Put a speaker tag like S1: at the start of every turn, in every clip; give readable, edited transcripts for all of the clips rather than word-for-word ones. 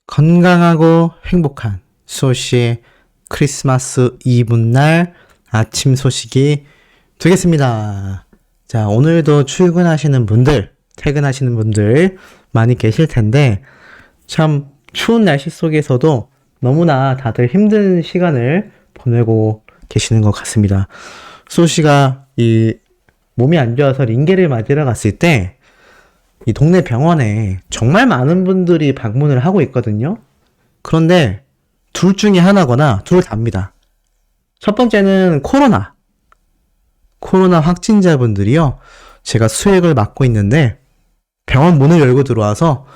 S1: 건강하고 행복한 수호씨의 크리스마스 이브날 아침 소식이 되겠습니다. 자, 오늘도 출근하시는 분들, 퇴근하시는 분들 많이 계실 텐데, 참 추운 날씨 속에서도 너무나 다들 힘든 시간을 보내고 계시는 것 같습니다. 수호씨가 이 몸이 안 좋아서 링게를 맞으러 갔을 때, 이 동네 병원에 정말 많은 분들이 방문을 하고 있거든요. 그런데 둘 중에 하나거나 둘 다입니다. 첫 번째는 코로나 확진자분들이요. 제가 수액을 맡고 있는데 병원 문을 열고 들어와서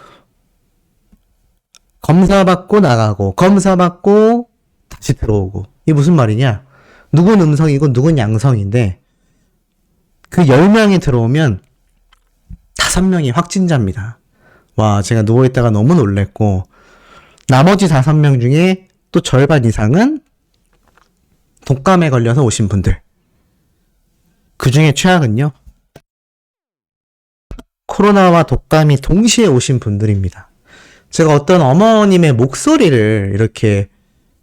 S1: 검사받고 나가고 검사받고 다시 들어오고. 이게 무슨 말이냐? 누군 음성이고 누군 양성인데 그 10명이 들어오면 5명이 확진자입니다. 와, 제가 누워있다가 너무 놀랬고, 나머지 5명 중에 또 절반 이상은 독감에 걸려서 오신 분들. 그 중에 최악은요, 코로나와 독감이 동시에 오신 분들입니다. 제가 어떤 어머님의 목소리를 이렇게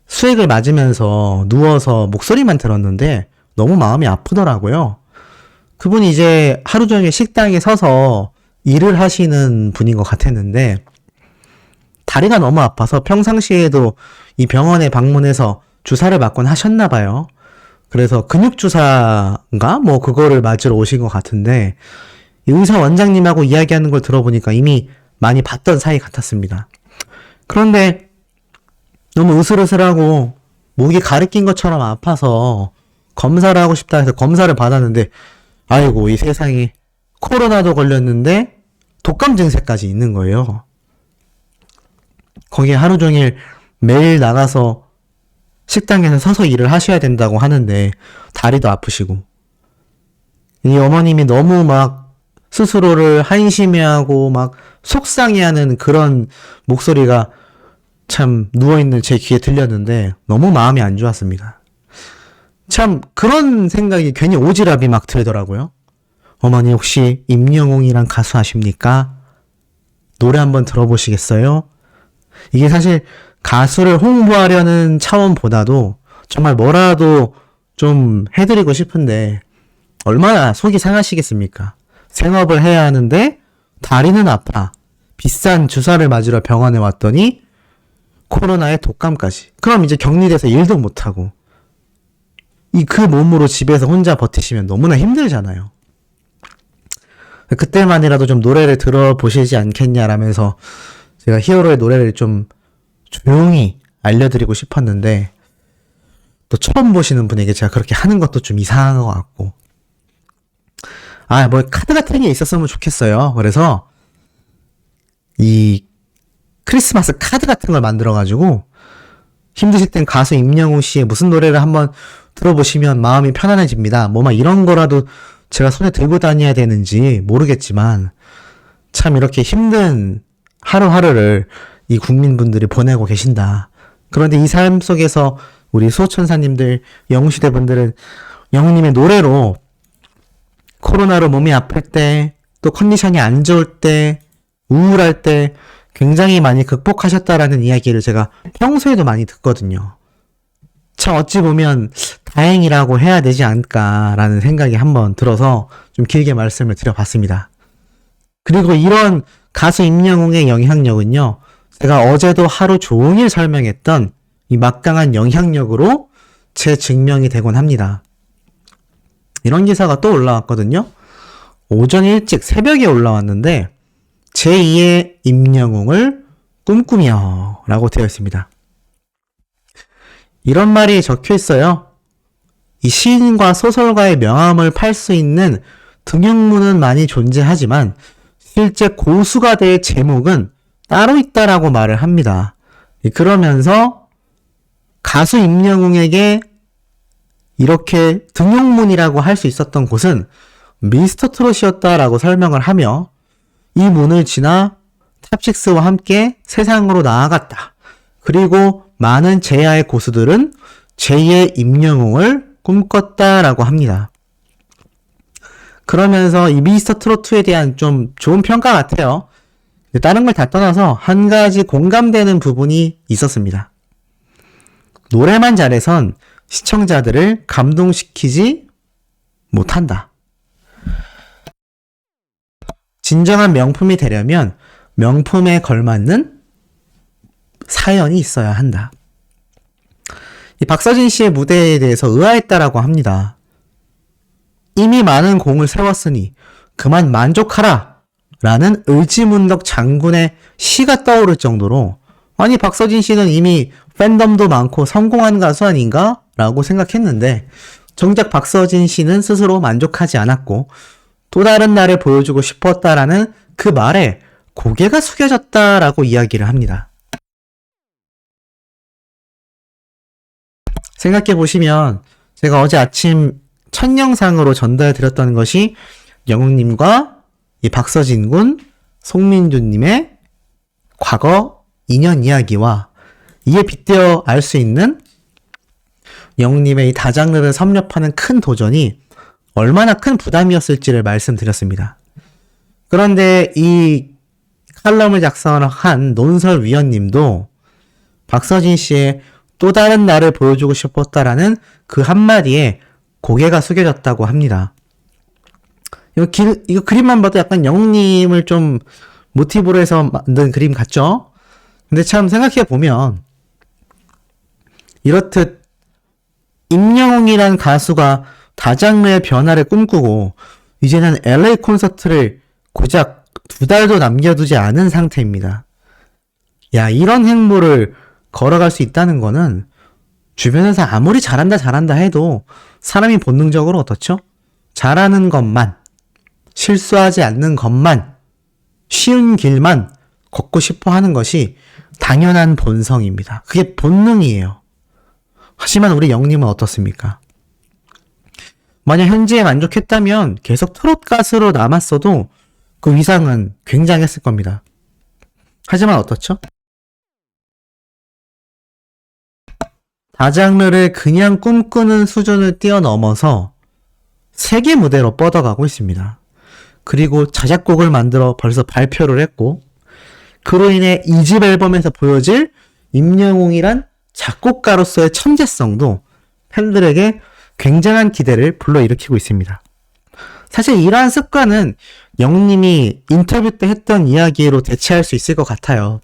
S1: 수액을 맞으면서 누워서 목소리만 들었는데 너무 마음이 아프더라고요. 그분이 이제 하루 종일 식당에 서서 일을 하시는 분인 것 같았는데 다리가 너무 아파서 평상시에도 이 병원에 방문해서 주사를 맞곤 하셨나 봐요. 그래서 근육주사인가? 뭐 그거를 맞으러 오신 것 같은데 의사 원장님하고 이야기하는 걸 들어보니까 이미 많이 봤던 사이 같았습니다. 그런데 너무 으슬으슬하고 목이 가르낀 것처럼 아파서 검사를 하고 싶다 해서 검사를 받았는데 아이고, 이 세상에 코로나도 걸렸는데 독감 증세까지 있는 거예요. 거기에 하루 종일 매일 나가서 식당에서 서서 일을 하셔야 된다고 하는데 다리도 아프시고 이 어머님이 너무 막 스스로를 한심해하고 막 속상해하는 그런 목소리가 참 누워있는 제 귀에 들렸는데 너무 마음이 안 좋았습니다. 참 그런 생각이 괜히 오지랖이 막 들더라고요. 어머니 혹시 임영웅이란 가수 아십니까? 노래 한번 들어보시겠어요? 이게 사실 가수를 홍보하려는 차원보다도 정말 뭐라도 좀 해드리고 싶은데 얼마나 속이 상하시겠습니까? 생업을 해야 하는데 다리는 아파. 비싼 주사를 맞으러 병원에 왔더니 코로나에 독감까지. 그럼 이제 격리돼서 일도 못하고 그 몸으로 집에서 혼자 버티시면 너무나 힘들잖아요. 그때만이라도 좀 노래를 들어보시지 않겠냐라면서 제가 히어로의 노래를 좀 조용히 알려드리고 싶었는데 또 처음 보시는 분에게 제가 그렇게 하는 것도 좀 이상한 것 같고 뭐 카드 같은 게 있었으면 좋겠어요. 그래서 이 크리스마스 카드 같은 걸 만들어가지고 힘드실 땐 가수 임영웅 씨의 무슨 노래를 한번 들어보시면 마음이 편안해집니다. 뭐 막 이런 거라도 제가 손에 들고 다녀야 되는지 모르겠지만 참 이렇게 힘든 하루하루를 이 국민분들이 보내고 계신다. 그런데 이 삶 속에서 우리 수호천사님들, 영웅시대분들은 영웅님의 노래로 코로나로 몸이 아플 때, 또 컨디션이 안 좋을 때, 우울할 때 굉장히 많이 극복하셨다라는 이야기를 제가 평소에도 많이 듣거든요. 참 어찌 보면 다행이라고 해야 되지 않을까라는 생각이 한번 들어서 좀 길게 말씀을 드려봤습니다. 그리고 이런 가수 임영웅의 영향력은요, 제가 어제도 하루 종일 설명했던 이 막강한 영향력으로 재증명이 되곤 합니다. 이런 기사가 또 올라왔거든요. 오전 일찍 새벽에 올라왔는데 제2의 임영웅을 꿈꾸며 라고 되어 있습니다. 이런 말이 적혀 있어요. 이 시인과 소설가의 명함을 팔 수 있는 등용문은 많이 존재하지만 실제 고수가 될 제목은 따로 있다라고 말을 합니다. 그러면서 가수 임영웅에게 이렇게 등용문이라고 할 수 있었던 곳은 미스터 트롯이었다라고 설명을 하며 이 문을 지나 탑식스와 함께 세상으로 나아갔다. 그리고 많은 제야의 고수들은 제2의 임영웅을 꿈꿨다라고 합니다. 그러면서 이 미스터 트롯2에 대한 좀 좋은 평가 같아요. 다른 걸 다 떠나서 한 가지 공감되는 부분이 있었습니다. 노래만 잘해선 시청자들을 감동시키지 못한다. 진정한 명품이 되려면 명품에 걸맞는 사연이 있어야 한다. 이 박서진 씨의 무대에 대해서 의아했다라고 합니다. 이미 많은 공을 세웠으니 그만 만족하라 라는 의지문덕 장군의 시가 떠오를 정도로, 아니 박서진 씨는 이미 팬덤도 많고 성공한 가수 아닌가? 라고 생각했는데 정작 박서진 씨는 스스로 만족하지 않았고 또 다른 나를 보여주고 싶었다라는 그 말에 고개가 숙여졌다라고 이야기를 합니다. 생각해보시면 제가 어제 아침 첫 영상으로 전달드렸던 것이 영웅님과 이 박서진 군, 송민주님의 과거 인연 이야기와 이에 빗대어 알 수 있는 영웅님의 이 다장르를 섭렵하는 큰 도전이 얼마나 큰 부담이었을지를 말씀드렸습니다. 그런데 이 칼럼을 작성한 논설위원님도 박서진 씨의 또 다른 나를 보여주고 싶었다라는 그 한마디에 고개가 숙여졌다고 합니다. 이거 그림만 봐도 약간 영웅님을 좀 모티브로 해서 만든 그림 같죠? 근데 참 생각해보면 이렇듯 임영웅이란 가수가 다장르의 변화를 꿈꾸고 이제는 LA 콘서트를 고작 2달도 남겨두지 않은 상태입니다. 야, 이런 행보를 걸어갈 수 있다는 거는 주변에서 아무리 잘한다 해도 사람이 본능적으로 어떻죠? 잘하는 것만, 실수하지 않는 것만, 쉬운 길만 걷고 싶어 하는 것이 당연한 본성입니다. 그게 본능이에요. 하지만 우리 영님은 어떻습니까? 만약 현재에 만족했다면 계속 트롯 가수로 남았어도 그 위상은 굉장했을 겁니다. 하지만 어떻죠? 다장르를 그냥 꿈꾸는 수준을 뛰어넘어서 세계 무대로 뻗어가고 있습니다. 그리고 자작곡을 만들어 벌써 발표를 했고, 그로 인해 2집 앨범에서 보여질 임영웅이란 작곡가로서의 천재성도 팬들에게 굉장한 기대를 불러일으키고 있습니다. 사실 이러한 습관은 영님이 인터뷰 때 했던 이야기로 대체할 수 있을 것 같아요.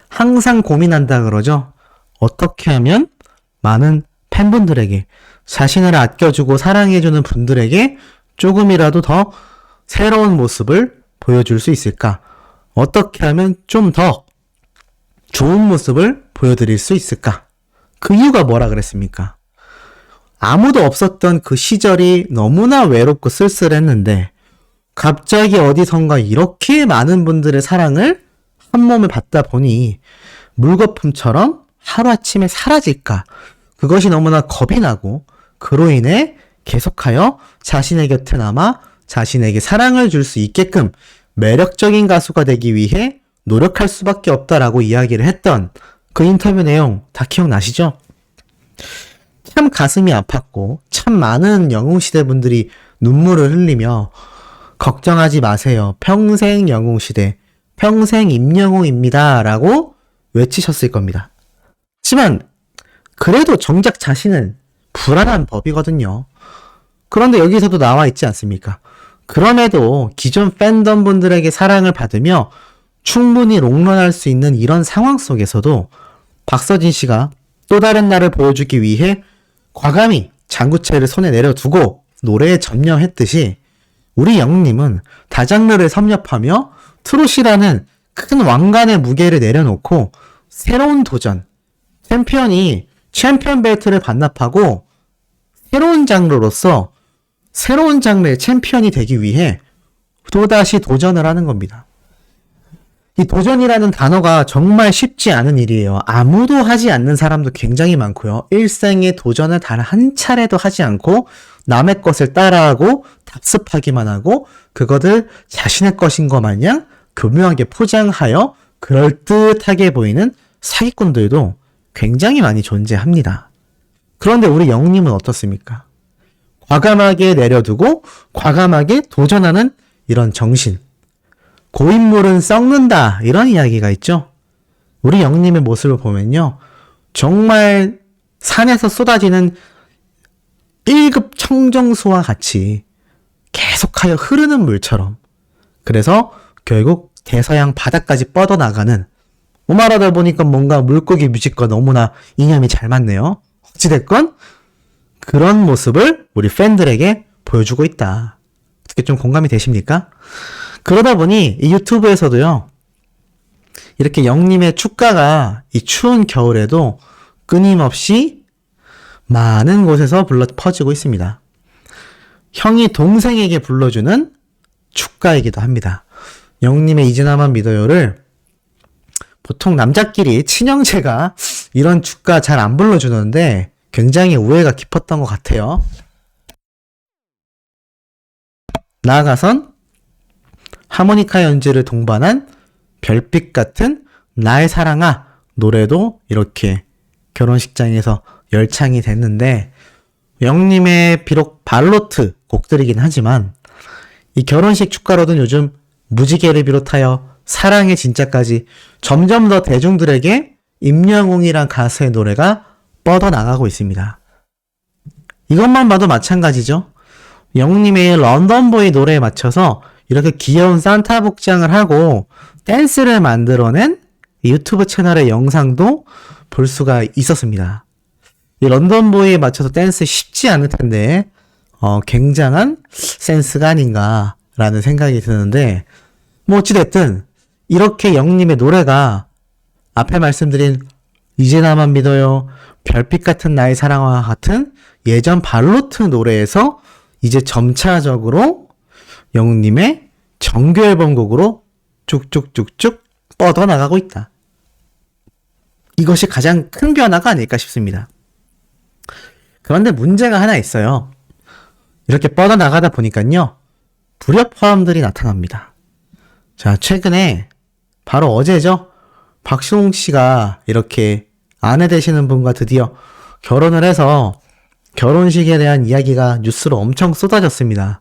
S1: 항상 고민한다 그러죠. 어떻게 하면 많은 팬분들에게, 자신을 아껴주고 사랑해주는 분들에게 조금이라도 더 새로운 모습을 보여줄 수 있을까? 어떻게 하면 좀 더 좋은 모습을 보여드릴 수 있을까? 그 이유가 뭐라 그랬습니까? 아무도 없었던 그 시절이 너무나 외롭고 쓸쓸했는데 갑자기 어디선가 이렇게 많은 분들의 사랑을 한 몸에 받다 보니 물거품처럼 하루아침에 사라질까? 그것이 너무나 겁이 나고 그로 인해 계속하여 자신의 곁에 남아 자신에게 사랑을 줄 수 있게끔 매력적인 가수가 되기 위해 노력할 수밖에 없다라고 이야기를 했던 그 인터뷰 내용 다 기억나시죠? 참 가슴이 아팠고 참 많은 영웅시대 분들이 눈물을 흘리며 걱정하지 마세요. 평생 영웅시대, 평생 임영웅입니다. 라고 외치셨을 겁니다. 하지만 그래도 정작 자신은 불안한 법이거든요. 그런데 여기서도 나와 있지 않습니까? 그럼에도 기존 팬덤 분들에게 사랑을 받으며 충분히 롱런할 수 있는 이런 상황 속에서도 박서진 씨가 또 다른 나를 보여주기 위해 과감히 장구채를 손에 내려두고 노래에 전념했듯이 우리 영웅님은 다장르를 섭렵하며 트롯이라는 큰 왕관의 무게를 내려놓고 새로운 도전, 챔피언이 챔피언 벨트를 반납하고 새로운 장르로서 새로운 장르의 챔피언이 되기 위해 또다시 도전을 하는 겁니다. 이 도전이라는 단어가 정말 쉽지 않은 일이에요. 아무도 하지 않는 사람도 굉장히 많고요. 일생에 도전을 단 한 차례도 하지 않고 남의 것을 따라하고 답습하기만 하고 그것을 자신의 것인 것 마냥 교묘하게 포장하여 그럴듯하게 보이는 사기꾼들도 굉장히 많이 존재합니다. 그런데 우리 영웅님은 어떻습니까? 과감하게 내려두고 과감하게 도전하는 이런 정신. 고인물은 썩는다. 이런 이야기가 있죠. 우리 영님의 모습을 보면요. 정말 산에서 쏟아지는 1급 청정수와 같이 계속하여 흐르는 물처럼, 그래서 결국 대서양 바다까지 뻗어나가는, 말하다 보니까 뭔가 물고기 뮤직과 너무나 이념이 잘 맞네요. 어찌됐건 그런 모습을 우리 팬들에게 보여주고 있다. 어떻게 좀 공감이 되십니까? 그러다 보니 이 유튜브에서도요, 이렇게 영님의 축가가 이 추운 겨울에도 끊임없이 많은 곳에서 불러 퍼지고 있습니다. 형이 동생에게 불러주는 축가이기도 합니다. 영님의 이제 나만 믿어요를 보통 남자끼리 친형제가 이런 축가 잘 안 불러주는데 굉장히 우애가 깊었던 것 같아요. 나아가선 하모니카 연주를 동반한 별빛 같은 나의 사랑아 노래도 이렇게 결혼식장에서 열창이 됐는데, 영님의 비록 발로트 곡들이긴 하지만 이 결혼식 축가로는 요즘 무지개를 비롯하여 사랑의 진짜까지 점점 더 대중들에게 임영웅이란 가수의 노래가 뻗어나가고 있습니다. 이것만 봐도 마찬가지죠. 영님의 런던보이 노래에 맞춰서 이렇게 귀여운 산타 복장을 하고 댄스를 만들어낸 유튜브 채널의 영상도 볼 수가 있었습니다. 이 런던보이에 맞춰서 댄스 쉽지 않을 텐데 굉장한 센스가 아닌가라는 생각이 드는데, 뭐 어찌됐든 이렇게 영님의 노래가 앞에 말씀드린 이제 나만 믿어요, 별빛 같은 나의 사랑과 같은 예전 발로트 노래에서 이제 점차적으로 영님의 정규 앨범 곡으로 쭉쭉쭉쭉 뻗어나가고 있다. 이것이 가장 큰 변화가 아닐까 싶습니다. 그런데 문제가 하나 있어요. 이렇게 뻗어나가다 보니까요, 불협화음들이 나타납니다. 자, 최근에 바로 어제죠. 박수홍 씨가 이렇게 아내 되시는 분과 드디어 결혼을 해서 결혼식에 대한 이야기가 뉴스로 엄청 쏟아졌습니다.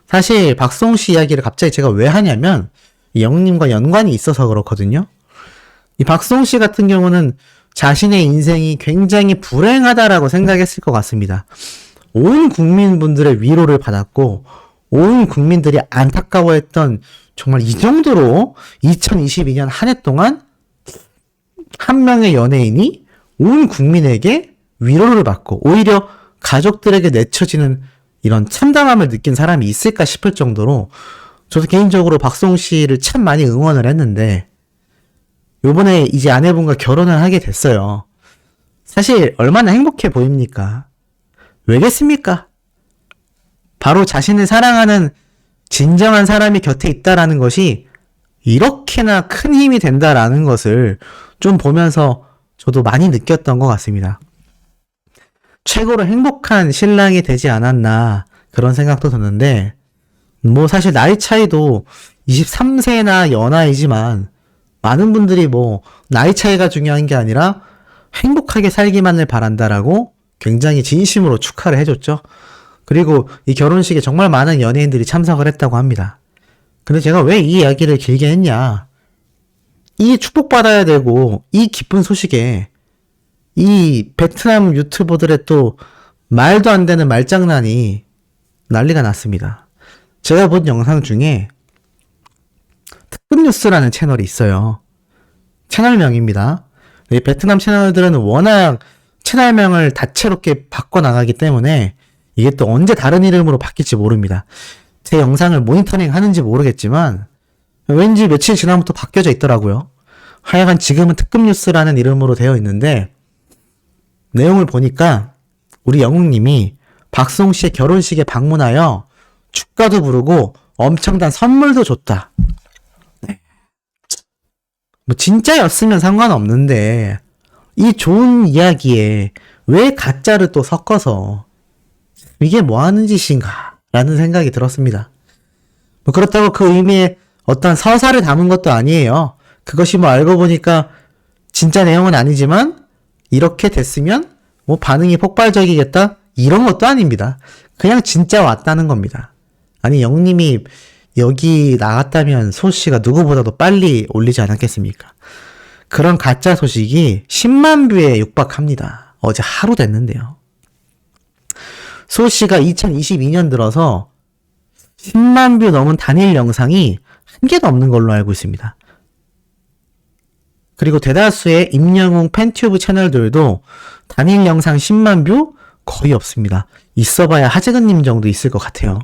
S1: 사실 박수홍 씨 이야기를 갑자기 제가 왜 하냐면 영님과 연관이 있어서 그렇거든요. 이 박수홍 씨 같은 경우는 자신의 인생이 굉장히 불행하다라고 생각했을 것 같습니다. 온 국민분들의 위로를 받았고 온 국민들이 안타까워했던, 정말 이 정도로 2022년 한 해 동안 한 명의 연예인이 온 국민에게 위로를 받고 오히려 가족들에게 내쳐지는 이런 참담함을 느낀 사람이 있을까 싶을 정도로 저도 개인적으로 박수홍 씨를 참 많이 응원을 했는데, 요번에 이제 아내분과 결혼을 하게 됐어요. 사실 얼마나 행복해 보입니까? 왜겠습니까? 바로 자신을 사랑하는 진정한 사람이 곁에 있다라는 것이 이렇게나 큰 힘이 된다라는 것을 좀 보면서 저도 많이 느꼈던 것 같습니다. 최고로 행복한 신랑이 되지 않았나 그런 생각도 드는데, 뭐 사실 나이 차이도 23세나 연하이지만 많은 분들이 뭐 나이 차이가 중요한 게 아니라 행복하게 살기만을 바란다라고 굉장히 진심으로 축하를 해줬죠. 그리고 이 결혼식에 정말 많은 연예인들이 참석을 했다고 합니다. 근데 제가 왜 이 이야기를 길게 했냐, 이 축복받아야 되고 이 기쁜 소식에 이 베트남 유튜버들의 또 말도 안 되는 말장난이 난리가 났습니다. 제가 본 영상 중에 특급뉴스라는 채널이 있어요. 채널명입니다. 이 베트남 채널들은 워낙 채널명을 다채롭게 바꿔나가기 때문에 이게 또 언제 다른 이름으로 바뀔지 모릅니다. 제 영상을 모니터링 하는지 모르겠지만 왠지 며칠 지나부터 바뀌어져 있더라고요. 하여간 지금은 특급뉴스라는 이름으로 되어 있는데, 내용을 보니까 우리 영웅님이 박수홍 씨의 결혼식에 방문하여 축가도 부르고 엄청난 선물도 줬다. 뭐 진짜였으면 상관없는데 이 좋은 이야기에 왜 가짜를 또 섞어서 이게 뭐 하는 짓인가 라는 생각이 들었습니다. 뭐 그렇다고 그 의미에 어떤 서사를 담은 것도 아니에요. 그것이 뭐 알고 보니까 진짜 내용은 아니지만 이렇게 됐으면 뭐 반응이 폭발적이겠다 이런 것도 아닙니다. 그냥 진짜 왔다는 겁니다. 아니 영님이 여기 나갔다면 소씨가 누구보다도 빨리 올리지 않았겠습니까? 그런 가짜 소식이 10만 뷰에 육박합니다. 어제 하루 됐는데요. 소씨가 2022년 들어서 10만 뷰 넘은 단일 영상이 한 개도 없는 걸로 알고 있습니다. 그리고 대다수의 임영웅 팬튜브 채널들도 단일 영상 10만 뷰 거의 없습니다. 있어봐야 하재근님 정도 있을 것 같아요.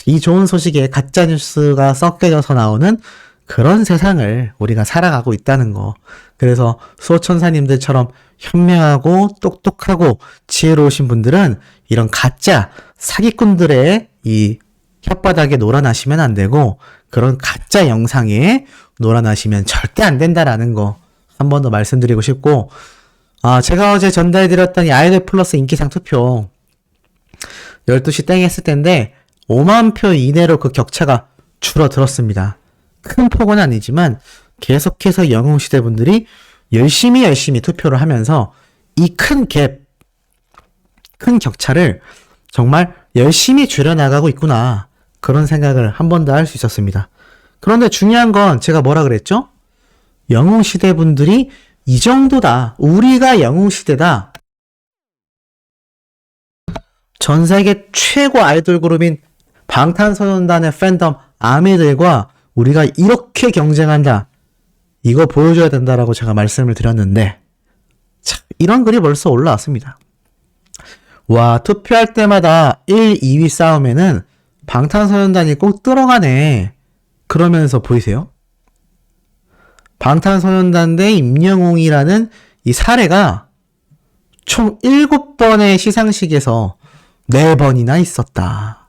S1: 이 좋은 소식에 가짜뉴스가 섞여져서 나오는 그런 세상을 우리가 살아가고 있다는 거. 그래서 수호천사님들처럼 현명하고 똑똑하고 지혜로우신 분들은 이런 가짜 사기꾼들의 이 혓바닥에 놀아나시면 안 되고, 그런 가짜 영상에 놀아나시면 절대 안 된다라는 거 한 번 더 말씀드리고 싶고, 제가 어제 전달해드렸던 이 아이돌 플러스 인기상 투표 12시 땡 했을 텐데 5만 표 이내로 그 격차가 줄어들었습니다. 큰 폭은 아니지만 계속해서 영웅시대 분들이 열심히 투표를 하면서 이 큰 갭, 큰 격차를 정말 열심히 줄여나가고 있구나, 그런 생각을 한 번 더 할 수 있었습니다. 그런데 중요한 건 제가 뭐라 그랬죠? 영웅시대 분들이 이 정도다, 우리가 영웅시대다, 전세계 최고 아이돌 그룹인 방탄소년단의 팬덤 아미들과 우리가 이렇게 경쟁한다, 이거 보여줘야 된다라고 제가 말씀을 드렸는데, 자, 이런 글이 벌써 올라왔습니다. 와, 투표할 때마다 1, 2위 싸움에는 방탄소년단이 꼭 들어가네, 그러면서 보이세요? 방탄소년단 대 임영웅이라는 이 사례가 총 7번의 시상식에서 4번이나 있었다.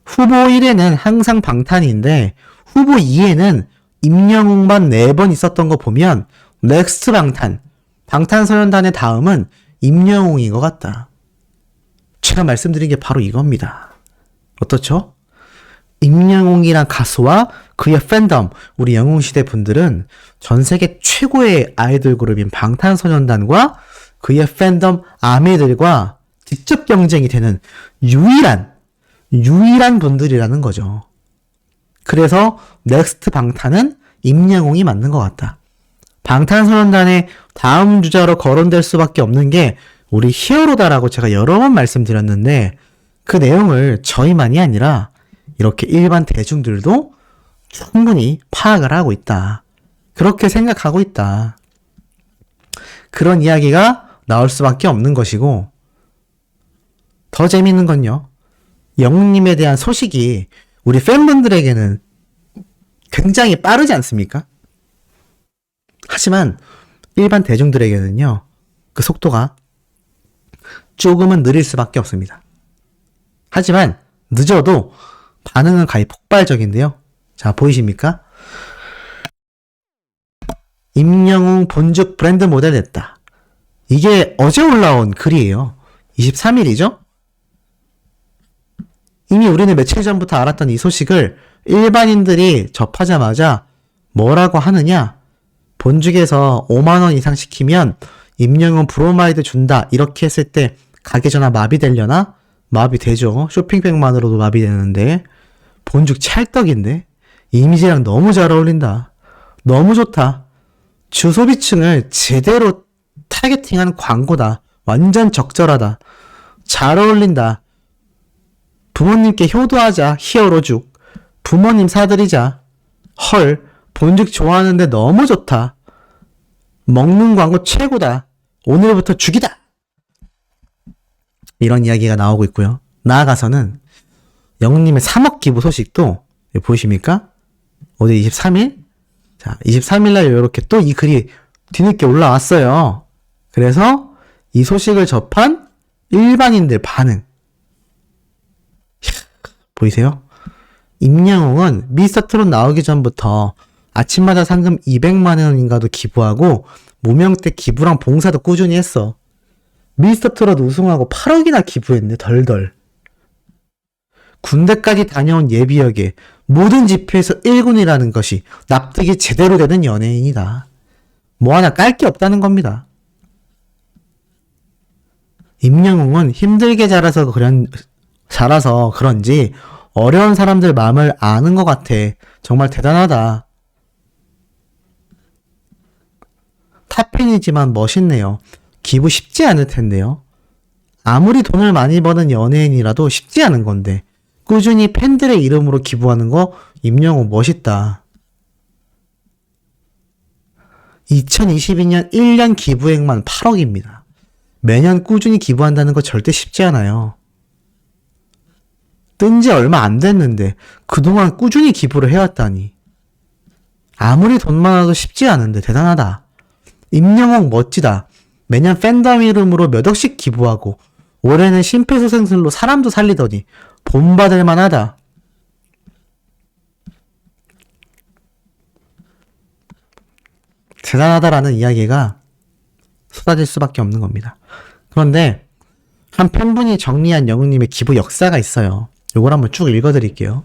S1: 후보 1에는 항상 방탄인데 후보 2에는 임영웅만 4번 있었던 거 보면 넥스트 방탄소년단의 다음은 임영웅인 것 같다. 제가 말씀드린 게 바로 이겁니다. 어떻죠? 임영웅이란 가수와 그의 팬덤, 우리 영웅시대 분들은 전세계 최고의 아이돌 그룹인 방탄소년단과 그의 팬덤 아미들과 직접 경쟁이 되는 유일한 분들이라는 거죠. 그래서 넥스트 방탄은 임영웅이 맞는 것 같다. 방탄소년단의 다음 주자로 거론될 수밖에 없는 게 우리 히어로다라고 제가 여러 번 말씀드렸는데, 그 내용을 저희만이 아니라 이렇게 일반 대중들도 충분히 파악을 하고 있다, 그렇게 생각하고 있다, 그런 이야기가 나올 수밖에 없는 것이고, 더 재밌는 건요, 영웅님에 대한 소식이 우리 팬분들에게는 굉장히 빠르지 않습니까? 하지만 일반 대중들에게는요, 그 속도가 조금은 느릴 수밖에 없습니다. 하지만 늦어도 반응은 거의 폭발적인데요. 자, 보이십니까? 임영웅 본죽 브랜드 모델 됐다. 이게 어제 올라온 글이에요. 23일이죠? 이미 우리는 며칠 전부터 알았던 이 소식을 일반인들이 접하자마자 뭐라고 하느냐? 본죽에서 5만원 이상 시키면 임영웅 브로마이드 준다, 이렇게 했을 때 가게 전화 마비되려나? 마비되죠. 쇼핑백만으로도 마비되는데, 본죽 찰떡인데? 이미지랑 너무 잘 어울린다. 너무 좋다. 주소비층을 제대로 타겟팅한 광고다. 완전 적절하다. 잘 어울린다. 부모님께 효도하자. 히어로죽. 부모님 사드리자. 헐, 본죽 좋아하는데 너무 좋다. 먹는 광고 최고다. 오늘부터 죽이다. 이런 이야기가 나오고 있고요. 나아가서는 영웅님의 3억 기부 소식도 보이십니까? 어제 23일? 자, 23일날 이렇게 또 이 글이 뒤늦게 올라왔어요. 그래서 이 소식을 접한 일반인들 반응. 보이세요? 임영웅은 미스터트롯 나오기 전부터 아침마다 상금 200만 원인가도 기부하고 무명 때 기부랑 봉사도 꾸준히 했어. 미스터트롯 우승하고 8억이나 기부했네. 덜덜. 군대까지 다녀온 예비역에 모든 집회에서 1군이라는 것이 납득이 제대로 되는 연예인이다. 뭐 하나 깔 게 없다는 겁니다. 임영웅은 힘들게 자라서 자라서 그런지 어려운 사람들 마음을 아는 것 같아. 정말 대단하다. 탑팬이지만 멋있네요. 기부 쉽지 않을 텐데요. 아무리 돈을 많이 버는 연예인이라도 쉽지 않은 건데 꾸준히 팬들의 이름으로 기부하는 거 임영웅 멋있다. 2022년 1년 기부액만 8억입니다. 매년 꾸준히 기부한다는 거 절대 쉽지 않아요. 뜬 지 얼마 안 됐는데 그동안 꾸준히 기부를 해왔다니. 아무리 돈 많아도 쉽지 않은데 대단하다. 임영웅 멋지다. 매년 팬덤 이름으로 몇 억씩 기부하고 올해는 심폐소생술로 사람도 살리더니 본받을 만하다. 대단하다라는 이야기가 쏟아질 수밖에 없는 겁니다. 그런데 한 팬분이 정리한 영웅님의 기부 역사가 있어요. 요걸 한번 쭉 읽어드릴게요.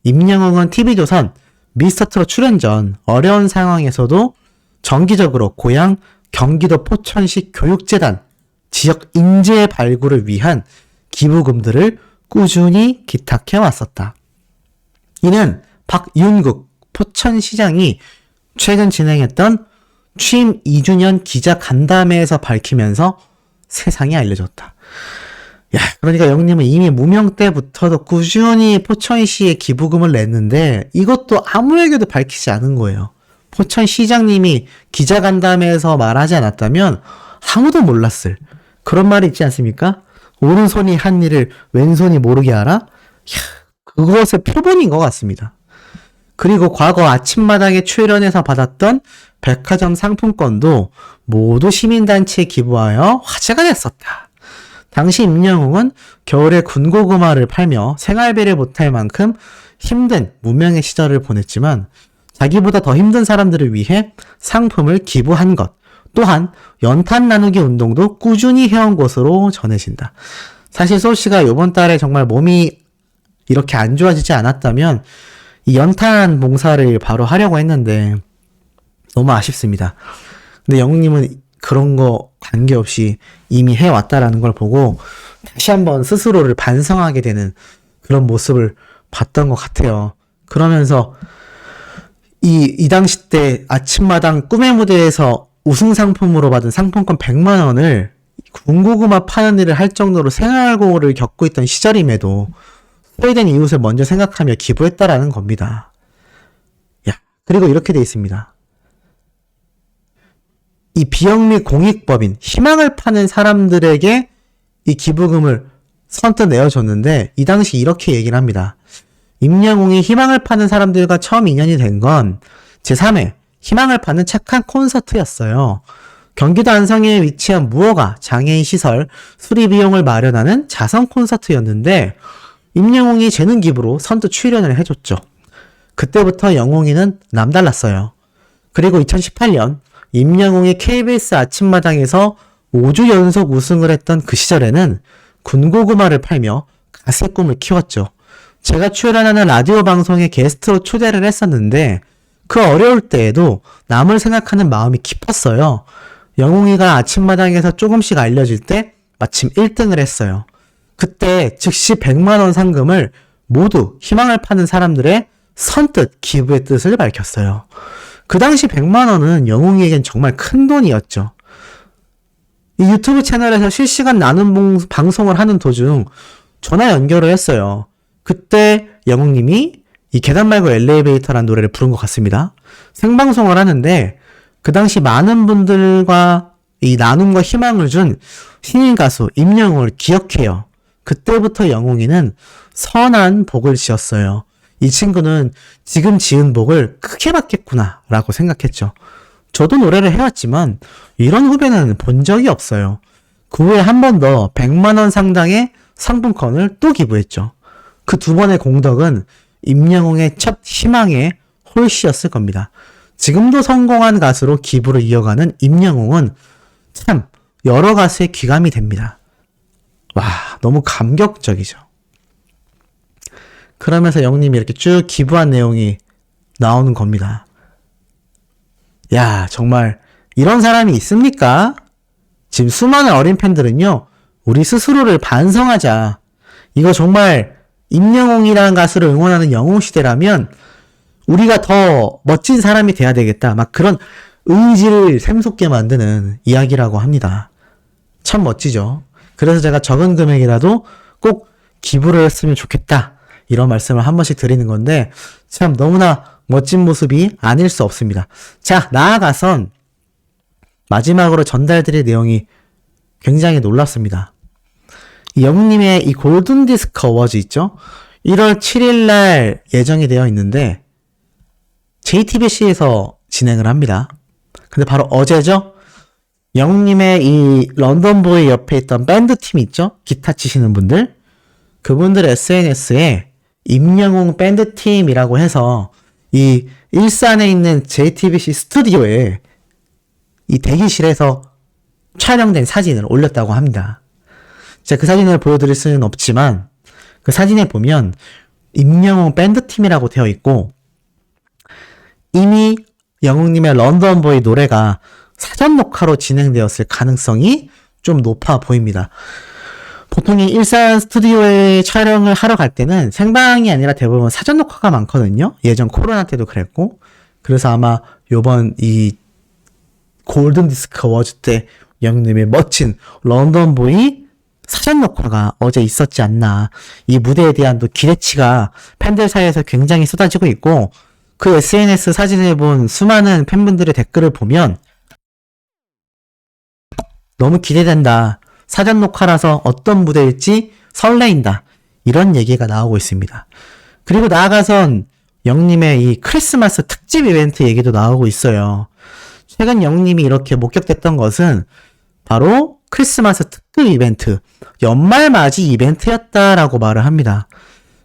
S1: 임영웅은 TV조선 미스터트롯 출연 전 어려운 상황에서도 정기적으로 고향 경기도 포천시 교육재단 지역 인재 발굴을 위한 기부금들을 꾸준히 기탁해 왔었다. 이는 박윤국 포천시장이 최근 진행했던 취임 2주년 기자 간담회에서 밝히면서 세상에 알려졌다. 야, 그러니까 영님은 이미 무명 때부터도 꾸준히 포천시에 기부금을 냈는데 이것도 아무에게도 밝히지 않은 거예요. 포천시장님이 기자간담회에서 말하지 않았다면 아무도 몰랐을 그런 말이 있지 않습니까? 오른손이 한 일을 왼손이 모르게 하라? 그것의 표본인 것 같습니다. 그리고 과거 아침마당에 출연해서 받았던 백화점 상품권도 모두 시민단체에 기부하여 화제가 됐었다. 당시 임영웅은 겨울에 군고구마를 팔며 생활비를 못할 만큼 힘든 무명의 시절을 보냈지만 자기보다 더 힘든 사람들을 위해 상품을 기부한 것, 또한 연탄 나누기 운동도 꾸준히 해온 것으로 전해진다. 사실 소씨가 이번 달에 정말 몸이 이렇게 안 좋아지지 않았다면 이 연탄 봉사를 바로 하려고 했는데 너무 아쉽습니다. 근데 영웅님은 그런 거 관계없이 이미 해왔다라는 걸 보고 다시 한번 스스로를 반성하게 되는 그런 모습을 봤던 것 같아요. 그러면서 이 당시 때 아침마당 꿈의 무대에서 우승 상품으로 받은 상품권 100만 원을 군고구마 파는 일을 할 정도로 생활고를 겪고 있던 시절임에도 소외된 이웃을 먼저 생각하며 기부했다라는 겁니다. 야, 그리고 이렇게 돼 있습니다. 이 비영리 공익법인 희망을 파는 사람들에게 이 기부금을 선뜻 내어줬는데 이 당시 이렇게 얘기를 합니다. 임영웅이 희망을 파는 사람들과 처음 인연이 된 건 제3회 희망을 파는 착한 콘서트였어요. 경기도 안성에 위치한 무허가 장애인 시설 수리 비용을 마련하는 자선 콘서트였는데 임영웅이 재능 기부로 선뜻 출연을 해줬죠. 그때부터 영웅이는 남달랐어요. 그리고 2018년 임영웅이 KBS 아침마당에서 5주 연속 우승을 했던 그 시절에는 군고구마를 팔며 가수의 꿈을 키웠죠. 제가 출연하는 라디오 방송에 게스트로 초대를 했었는데 그 어려울 때에도 남을 생각하는 마음이 깊었어요. 영웅이가 아침마당에서 조금씩 알려질 때 마침 1등을 했어요. 그때 즉시 100만 원 상금을 모두 희망을 파는 사람들의 선뜻 기부의 뜻을 밝혔어요. 그 당시 100만 원은 영웅이에겐 정말 큰 돈이었죠. 이 유튜브 채널에서 실시간 나눔 방송을 하는 도중 전화 연결을 했어요. 그때 영웅님이 이 계단 말고 엘리베이터라는 노래를 부른 것 같습니다. 생방송을 하는데 그 당시 많은 분들과 이 나눔과 희망을 준 신인 가수 임영웅을 기억해요. 그때부터 영웅이는 선한 복을 지었어요. 이 친구는 지금 지은 복을 크게 받겠구나 라고 생각했죠. 저도 노래를 해왔지만 이런 후배는 본 적이 없어요. 그 후에 한 번 더 100만 원 상당의 상품권을 또 기부했죠. 그 두 번의 공덕은 임영웅의 첫 희망의 홀씨였을 겁니다. 지금도 성공한 가수로 기부를 이어가는 임영웅은 참 여러 가수의 귀감이 됩니다. 와, 너무 감격적이죠. 그러면서 영웅님이 이렇게 쭉 기부한 내용이 나오는 겁니다. 야, 정말 이런 사람이 있습니까? 지금 수많은 어린 팬들은요, 우리 스스로를 반성하자. 이거 정말 임영웅이라는 가수를 응원하는 영웅시대라면 우리가 더 멋진 사람이 돼야 되겠다. 막 그런 의지를 샘솟게 만드는 이야기라고 합니다. 참 멋지죠. 그래서 제가 적은 금액이라도 꼭 기부를 했으면 좋겠다. 이런 말씀을 한 번씩 드리는 건데 참 너무나 멋진 모습이 아닐 수 없습니다. 자, 나아가선 마지막으로 전달드릴 내용이 굉장히 놀랍습니다. 이 영웅님의 이 골든디스크 어워즈 있죠? 1월 7일 날 예정이 되어 있는데 JTBC에서 진행을 합니다. 근데 바로 어제죠? 영웅님의 이 런던보이 옆에 있던 밴드팀 있죠? 기타 치시는 분들? 그분들 SNS에 임영웅 밴드팀이라고 해서 이 일산에 있는 JTBC 스튜디오에 이 대기실에서 촬영된 사진을 올렸다고 합니다. 제가 그 사진을 보여드릴 수는 없지만 그 사진에 보면 임영웅 밴드팀이라고 되어 있고 이미 영웅님의 런던보이 노래가 사전 녹화로 진행되었을 가능성이 좀 높아 보입니다. 보통 이 일산 스튜디오에 촬영을 하러 갈 때는 생방이 아니라 대부분 사전 녹화가 많거든요. 예전 코로나 때도 그랬고. 그래서 아마 요번 이 골든디스크 어워즈 때 영웅님의 멋진 런던보이 사전 녹화가 어제 있었지 않나. 이 무대에 대한 또 기대치가 팬들 사이에서 굉장히 쏟아지고 있고 그 SNS 사진을 본 수많은 팬분들의 댓글을 보면 너무 기대된다. 사전 녹화라서 어떤 무대일지 설레인다. 이런 얘기가 나오고 있습니다. 그리고 나아가선 영님의 이 크리스마스 특집 이벤트 얘기도 나오고 있어요. 최근 영님이 이렇게 목격됐던 것은 바로 크리스마스 특급 이벤트, 연말 맞이 이벤트였다라고 말을 합니다.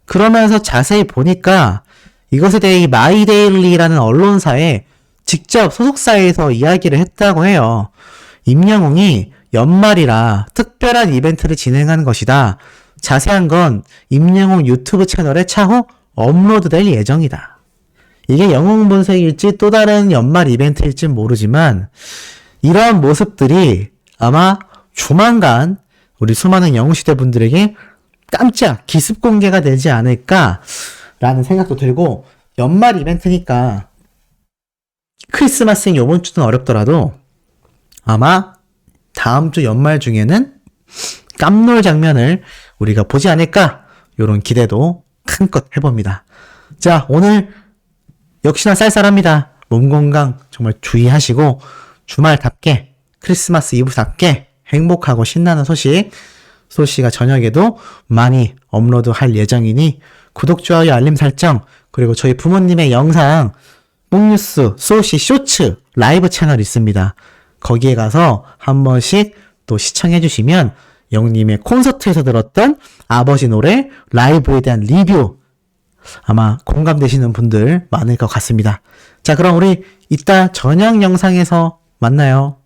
S1: 그러면서 자세히 보니까 이것에 대해 이 마이데일리라는 언론사에 직접 소속사에서 이야기를 했다고 해요. 임영웅이 연말이라 특별한 이벤트를 진행한 것이다. 자세한 건 임영웅 유튜브 채널에 차후 업로드될 예정이다. 이게 영웅 본색일지 또 다른 연말 이벤트일지 모르지만 이러한 모습들이 아마 조만간 우리 수많은 영웅시대 분들에게 깜짝 기습 공개가 되지 않을까라는 생각도 들고 연말 이벤트니까 크리스마스인 요번 주는 어렵더라도 아마 다음 주 연말 중에는 깜놀 장면을 우리가 보지 않을까 요런 기대도 큰껏 해봅니다. 자, 오늘 역시나 쌀쌀합니다. 몸 건강 정말 주의하시고 주말답게 크리스마스 이브답게 행복하고 신나는 소시가 저녁에도 많이 업로드할 예정이니 구독, 좋아요, 알림 설정 그리고 저희 부모님의 영상 뽕뉴스, 소시, 쇼츠 라이브 채널 있습니다. 거기에 가서 한 번씩 또 시청해 주시면 영님의 콘서트에서 들었던 아버지 노래 라이브에 대한 리뷰 아마 공감되시는 분들 많을 것 같습니다. 자, 그럼 우리 이따 저녁 영상에서 만나요.